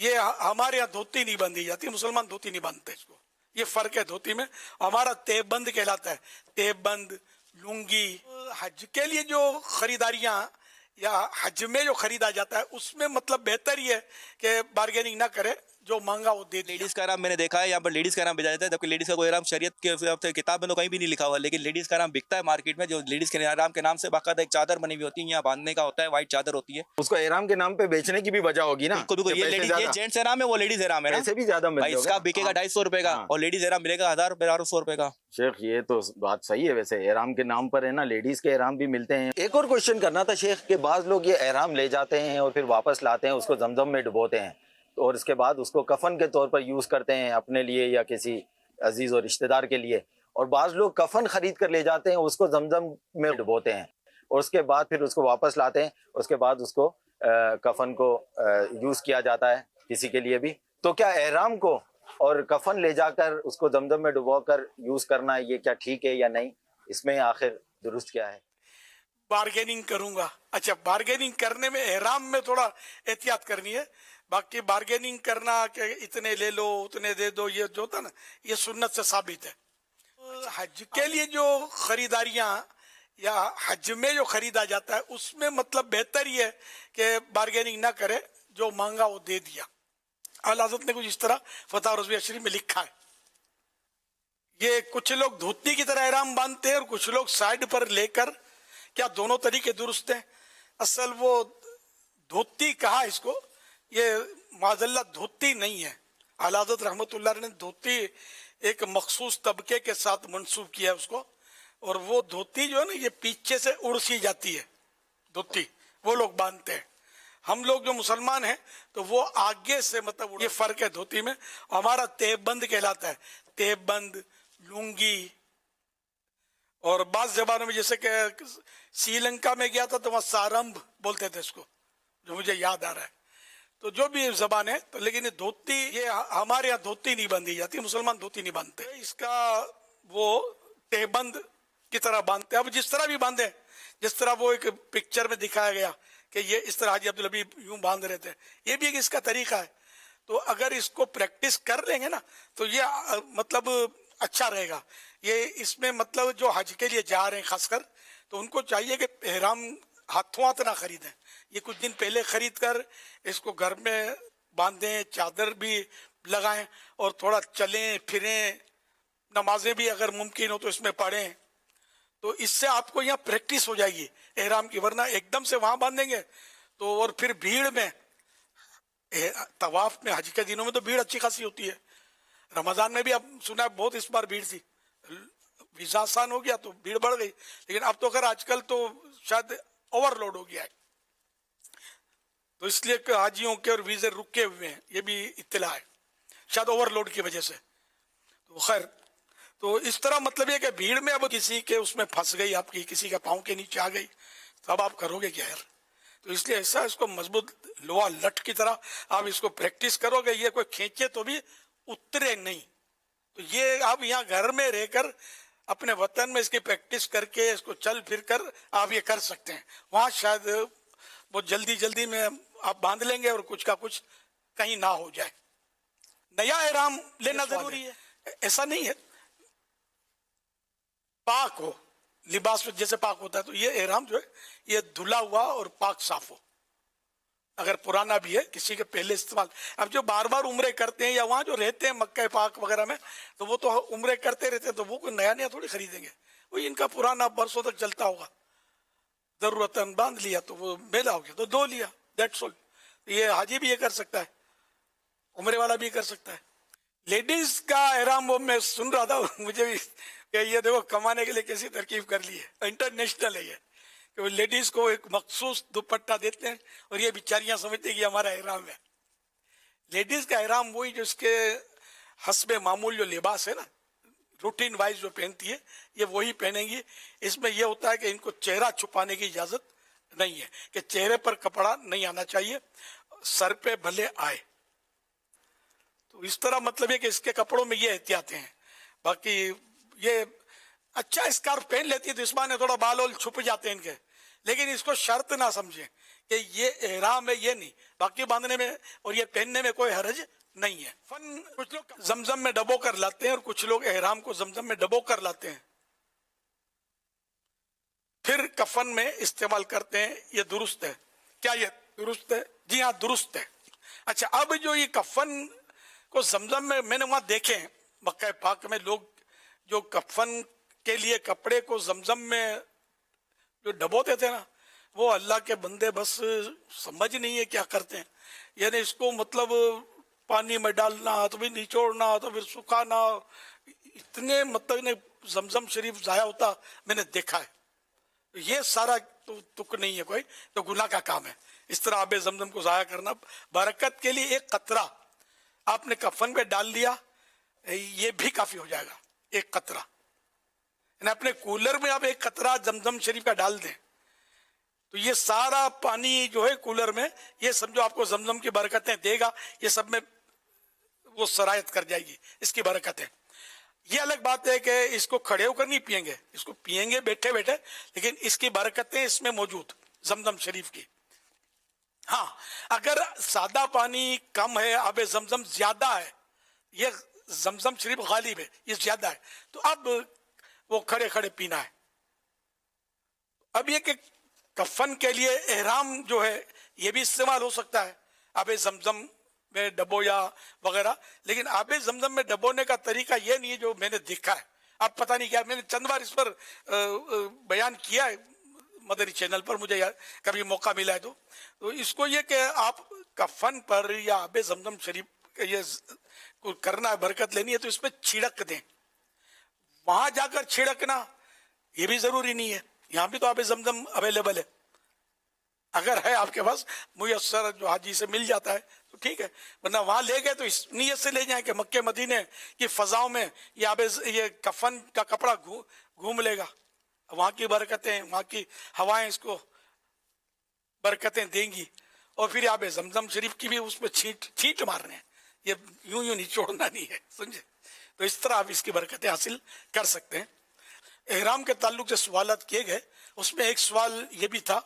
یہ ہمارے یہاں دھوتی نہیں باندھی جاتی، مسلمان دھوتی نہیں باندھتے اس کو، یہ فرق ہے دھوتی میں. ہمارا تیب بند کہلاتا ہے، تیب بند، لنگی. حج کے لیے جو خریداریاں یا حج میں جو خریدا جاتا ہے اس میں مطلب بہتر ہی ہے کہ بارگیننگ نہ کرے، جو مانگا وہ دے دیا. لیڈیز کا احرام میں نے دیکھا ہے یہاں پر لیڈیز کا احرام بیچا جاتا ہے، جبکہ لیڈیز کا کوئی احرام شریعت کے کتاب میں تو کہیں بھی نہیں لکھا ہوا، لیکن لیڈیز کا احرام بکتا ہے مارکیٹ میں. جو لیڈیز کے احرام کے نام سے باقاعدہ ایک چادر بنی ہوئی ہوتی ہے، یہاں باندھنے کا ہوتا ہے، وائٹ چادر ہوتی ہے. اس کو احرام کے نام پہ بیچنے کی بھی وجہ ہوگی نا. بالکل بالکل، یہ جینٹس احرام ہے، وہ لیڈیز احرام ہے نا. پیسے بھی زیادہ ملتے بھائی اس کا بکے گا 250 روپے کا، اور لیڈیز احرام ملے گا 1200 روپے کا. شیخ یہ تو بات صحیح ہے، ویسے احرام کے نام پر ہے نا لیڈیز کے احرام بھی ملتے ہیں. ایک اور کوشچن کرنا تھا شیخ کہ بعض لوگ یہ احرام لے جاتے ہیں اور پھر واپس لاتے ہیں، اس کو زمزم میں ڈبوتے ہیں اور اس کے بعد اس کو کفن کے طور پر یوز کرتے ہیں اپنے لیے یا کسی عزیز اور رشتہ دار کے لیے. اور بعض لوگ کفن خرید کر لے جاتے ہیں، اس کو زمزم میں ڈبوتے ہیں اور اس کے بعد پھر اس کو واپس لاتے ہیں، اس کے بعد اس کو کفن کو یوز کیا جاتا ہے کسی کے لیے بھی. تو کیا احرام کو اور کفن لے جا کر اس کو زمزم میں ڈبو کر یوز کرنا یہ کیا ٹھیک ہے یا نہیں؟ اس میں آخر درست کیا ہے؟ بارگیننگ کروں گا. اچھا، بارگیننگ کرنے میں احرام میں تھوڑا احتیاط کرنی ہے. باقی بارگیننگ کرنا کہ اتنے لے لو اتنے دے دو، یہ جو ہوتا نا یہ سنت سے ثابت ہے. حج کے لیے جو خریداریاں یا حج میں جو خریدا جاتا ہے اس میں مطلب بہتر ہی ہے کہ بارگیننگ نہ کرے، جو مانگا وہ دے دیا. اعلیٰ حضرت نے کچھ اس طرح فتح رضویہ شریف میں لکھا ہے. یہ کچھ لوگ دھوتی کی طرح احرام باندھتے ہیں اور کچھ لوگ سائڈ پر لے کر، کیا دونوں طریقے درست ہیں؟ اصل وہ دھوتی کہا اس کو، یہ معاذ اللہ دھوتی نہیں ہے. اعلیٰ حضرت رحمۃ اللہ نے دھوتی ایک مخصوص طبقے کے ساتھ منسوب کیا ہے اس کو، اور وہ دھوتی جو ہے نا یہ پیچھے سے اڑ سی جاتی ہے دھوتی، وہ لوگ باندھتے ہیں. ہم لوگ جو مسلمان ہیں تو وہ آگے سے مطلب یہ فرق ہے دھوتی میں. ہمارا تیب بند کہلاتا ہے، تیب بند، لنگی. اور بعض زبانوں میں جیسے کہ سری لنکا میں گیا تھا تو وہاں سارمب بولتے تھے اس کو، جو مجھے یاد آ رہا ہے. تو جو بھی زبان ہے تو لیکن دھوتی، یہ ہمارے یہاں دھوتی نہیں باندھی جاتی، مسلمان دھوتی نہیں باندھتے. اس کا وہ تیب بند کی طرح باندھتے. اب جس طرح بھی باندھے، جس طرح وہ ایک پکچر میں دکھایا گیا کہ یہ اس طرح حاجی عبدالحبیب یوں باندھ رہے تھے، یہ بھی ایک اس کا طریقہ ہے. تو اگر اس کو پریکٹس کر لیں گے نا تو یہ مطلب اچھا رہے گا. یہ اس میں مطلب جو حج کے لیے جا رہے ہیں خاص کر، تو ان کو چاہیے کہ احرام ہاتھوں ہاتھ نہ خریدیں. یہ کچھ دن پہلے خرید کر اس کو گھر میں باندھیں، چادر بھی لگائیں اور تھوڑا چلیں پھریں، نمازیں بھی اگر ممکن ہو تو اس میں پڑھیں. تو اس سے آپ کو یہاں پریکٹس ہو جائے گی احرام کی. ورنہ ایک دم سے وہاں باندھیں گے تو، اور پھر بھیڑ میں، طواف میں حج کے دنوں میں تو بھیڑ اچھی خاصی ہوتی ہے. رمضان میں بھی اب سنا ہے بہت اس بار بھیڑ تھی، ویزا آسان ہو گیا تو بھیڑ بڑھ گئی. لیکن اب تو خیر آج کل تو شاید اوور لوڈ ہو گیا ہے، تو اس لیے کہ حاجیوں کے اور ویزے رکے ہوئے ہیں، یہ بھی اطلاع ہے شاید اوور لوڈ کی وجہ سے. تو خیر، تو اس طرح مطلب یہ کہ بھیڑ میں اب کسی کے اس میں پھنس گئی، آپ کی کسی کا پاؤں کے نیچے آ گئی، تو اب آپ کرو گے کیا یار؟ تو اس لیے ایسا اس کو مضبوط لوہا لٹ کی طرح آپ اس کو پریکٹس کرو گے، یہ کوئی کھینچے تو بھی اترے نہیں. تو یہ آپ یہاں گھر میں رہ کر اپنے وطن میں اس کی پریکٹس کر کے اس کو چل پھر کر آپ یہ کر سکتے ہیں. وہاں شاید بہت جلدی میں آپ باندھ لیں گے اور کچھ کا کچھ کہیں نہ ہو جائے. نیا احرام لینا ضروری ہے، ایسا نہیں ہے. پاک ہو، لباس جیسے پاک ہوتا ہے تو یہ احرام جو ہے یہ دھلا ہوا اور پاک صاف ہو. اگر پرانا بھی ہے کسی کے پہلے استعمال. اب جو بار بار عمرے کرتے ہیں یا وہاں جو رہتے ہیں مکہ پاک وغیرہ میں، تو وہ تو عمرے کرتے رہتے ہیں، تو وہ کوئی نیا تھوڑی خریدیں گے. وہی ان کا پرانا برسوں تک چلتا ہوگا. ضرورتاً باندھ لیا تو وہ میلا ہو گیا تو دھو لیا، دیٹس آل. یہ حاجی بھی یہ کر سکتا ہے، عمرے والا بھی کر سکتا ہے. لیڈیز کا احرام وہ میں سن رہا تھا مجھے بھی کہ یہ دیکھو کمانے کے لیے کیسی ترکیب کر لی ہے، انٹرنیشنل ہے یہ، کہ وہ لیڈیز کو ایک مخصوص دوپٹہ دیتے ہیں اور یہ بیچاریاں سمجھتے ہیں کہ ہمارا احرام ہے. لیڈیز کا احرام وہی جو اس کے حسب معمول جو لباس ہے نا، روٹین وائز جو پہنتی ہے یہ وہی پہنیں گی. اس میں یہ ہوتا ہے کہ ان کو چہرہ چھپانے کی اجازت نہیں ہے، کہ چہرے پر کپڑا نہیں آنا چاہیے، سر پہ بھلے آئے. تو اس طرح مطلب ہے کہ اس کے کپڑوں میں یہ احتیاطیں ہیں. باقی یہ اچھا اسکارف پہن لیتی ہے تو اس بہانے تھوڑا بال وال چھپ جاتے ہیں ان کے، لیکن اس کو شرط نہ سمجھیں کہ یہ احرام ہے یہ نہیں, باقی باندھنے میں اور یہ پہننے میں کوئی حرج نہیں ہے. فن کچھ لوگ زمزم میں ڈبو کر لاتے ہیں اور کچھ لوگ احرام کو زمزم میں ڈبو کر لاتے ہیں پھر کفن میں استعمال کرتے ہیں, یہ درست ہے کیا؟ یہ درست ہے؟ جی ہاں درست ہے. اچھا, اب جو یہ کفن کو زمزم میں نے وہاں دیکھے ہیں مکہ پاک میں لوگ جو کفن کے لیے کپڑے کو زمزم میں جو ڈبوتے تھے نا, وہ اللہ کے بندے بس سمجھ نہیں ہے کیا کرتے ہیں. یعنی اس کو مطلب پانی میں ڈالنا تو پھر نچوڑنا تو پھر سکھانا, اتنے مطلب زمزم شریف ضائع ہوتا میں نے دیکھا ہے. یہ سارا تک نہیں ہے کوئی, تو گناہ کا کام ہے اس طرح آب زمزم کو ضائع کرنا. برکت کے لیے ایک قطرہ آپ نے کفن پہ ڈال دیا, یہ بھی کافی ہو جائے گا. ایک قطرہ یعنی اپنے کولر میں آپ ایک قطرہ زمزم شریف کا ڈال دیں تو یہ سارا پانی جو ہے کولر میں, یہ سمجھو آپ کو زمزم کی برکتیں دے گا, یہ سب میں وہ سرایت کر جائے گی اس کی برکتیں. یہ الگ بات ہے کہ اس کو کھڑے ہو کر نہیں پئیں گے, اس کو پئیں گے بیٹھے بیٹھے, لیکن اس کی برکتیں اس میں موجود زمزم شریف کی. ہاں اگر سادہ پانی کم ہے, آب زمزم زیادہ ہے, یہ زمزم شریف غالب ہے, یہ زیادہ ہے, تو اب وہ کھڑے کھڑے پینا ہے. اب یہ کہ کفن کے لیے احرام جو ہے یہ بھی استعمال ہو سکتا ہے آب زمزم میں ڈبو یا وغیرہ, لیکن آب زمزم میں ڈبونے کا طریقہ یہ نہیں ہے جو میں نے دیکھا ہے. اب پتہ نہیں کیا, میں نے چند بار اس پر بیان کیا ہے مدنی چینل پر, مجھے کبھی موقع ملا ہے تو اس کو یہ کہ آپ کفن پر یا آب زمزم شریف یہ کرنا ہے, برکت لینی ہے تو اس پہ چھڑک دیں. وہاں جا کر چھڑکنا یہ بھی ضروری نہیں ہے, یہاں بھی تو آب زمزم اویلیبل ہے. اگر ہے آپ کے پاس میسر جو حاجی سے مل جاتا ہے تو ٹھیک ہے, ورنہ وہاں لے گئے تو اس نیت سے لے جائیں کہ مکے مدینے کی فضاؤں میں یہ کفن کا کپڑا گھوم لے گا, وہاں کی برکتیں, وہاں کی ہوائیں اس کو برکتیں دیں گی, اور پھر آب زمزم شریف کی بھی اس پہ چھینٹ مارنے ہیں, یہ یوں نہیں چھوڑنا نہیں ہے, سمجھے؟ تو اس طرح آپ اس کی برکتیں حاصل کر سکتے ہیں. احرام کے تعلق سے سوالات کیے گئے, اس میں ایک سوال یہ بھی تھا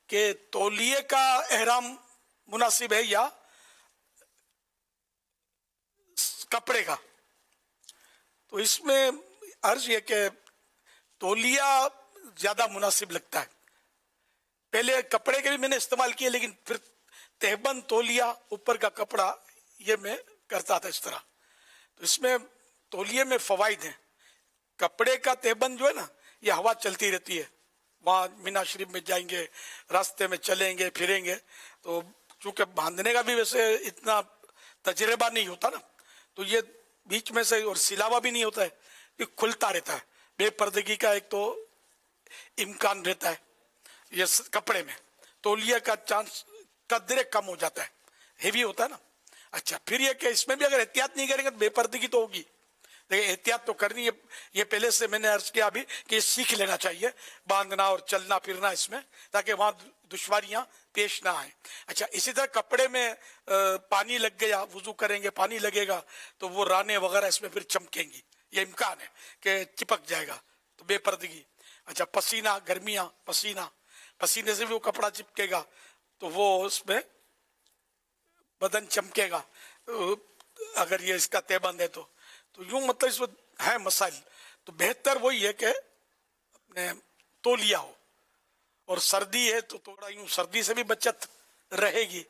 کہ تولیے کا احرام مناسب ہے یا کپڑے کا. تو اس میں عرض یہ کہ تولیہ زیادہ مناسب لگتا ہے. پہلے کپڑے کے بھی میں نے استعمال کیے, لیکن پھر تہبند تولیہ اوپر کا کپڑا یہ میں کرتا تھا اس طرح. تو اس میں تولیے میں فوائد ہیں. کپڑے کا تہبند جو ہے نا, یہ ہوا چلتی رہتی ہے, وہاں مینا شریف میں جائیں گے, راستے میں چلیں گے پھریں گے, تو چونکہ باندھنے کا بھی ویسے اتنا تجربہ نہیں ہوتا نا, تو یہ بیچ میں سے اور سلاوا بھی نہیں ہوتا ہے, یہ کھلتا رہتا ہے. بے پردگی کا ایک تو امکان رہتا ہے یہ کپڑے میں. تولیے کا چانس قدرے کم ہو جاتا ہے, ہیوی ہوتا ہے نا. اچھا, پھر یہ کہ اس میں بھی اگر احتیاط نہیں کریں گے تو بے پردگی تو ہوگی, لیکن احتیاط تو کرنی ہے. یہ پہلے سے میں نے عرض کیا ابھی کہ یہ سیکھ لینا چاہیے باندھنا اور چلنا پھرنا اس میں, تاکہ وہاں دشواریاں پیش نہ آئیں. اچھا, اسی طرح کپڑے میں پانی لگ گیا, وضو کریں گے پانی لگے گا تو وہ رانے وغیرہ اس میں پھر چمکیں گی, یہ امکان ہے کہ چپک جائے گا, تو بے پردگی. اچھا, پسینہ, گرمیاں, پسینے سے بھی وہ کپڑا چپکے گا تو وہ اس میں بدن چمکے گا اگر یہ اس کا تہبند ہے تو یوں مطلب اس میں ہے مسائل. تو بہتر وہی ہے کہ اپنے تولیہ ہو, اور سردی ہے تو تھوڑا یوں سردی سے بھی بچت رہے گی,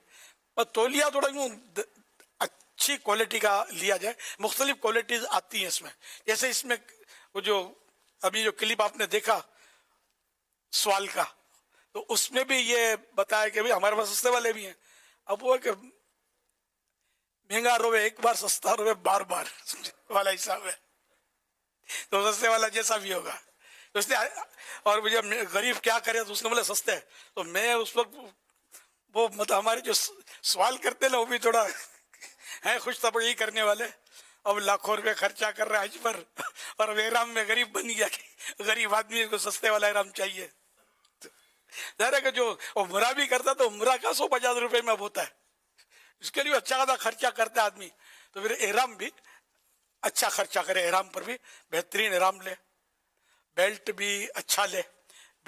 اور تولیہ تھوڑا یوں اچھی کوالٹی کا لیا جائے. مختلف کوالٹیز آتی ہیں اس میں, جیسے اس میں وہ جو ابھی جو کلپ آپ نے دیکھا سوال کا, تو اس میں بھی یہ بتایا کہ ہمارے پاس سستے والے بھی ہیں. اب وہ کہ مہنگا روے ایک بار, سستا روے بار بار والا حساب ہے, تو سستے والا جیسا بھی ہوگا اس نے. اور مجھے غریب کیا کرے تو اس نے بولا سستے ہے, تو میں اس وقت وہ مطلب ہمارے جو سوال کرتے ہیں نا وہ بھی تھوڑا ہیں خوش طبعی کرنے والے, اب لاکھوں روپے خرچہ کر رہا ہے حج پر, اور اب احرام میں غریب بن گیا کہ غریب آدمی کو سستے والا احرام چاہیے. ظاہر ہے کہ جو عمرہ بھی کرتا تو عمرہ کا 150 روپے میں اب ہوتا ہے, اس کے لیے اچھا خاصا خرچہ کرتا ہے آدمی, تو پھر احرام بھی اچھا خرچہ کرے, احرام پر بھی بہترین احرام لے, بیلٹ بھی اچھا لے,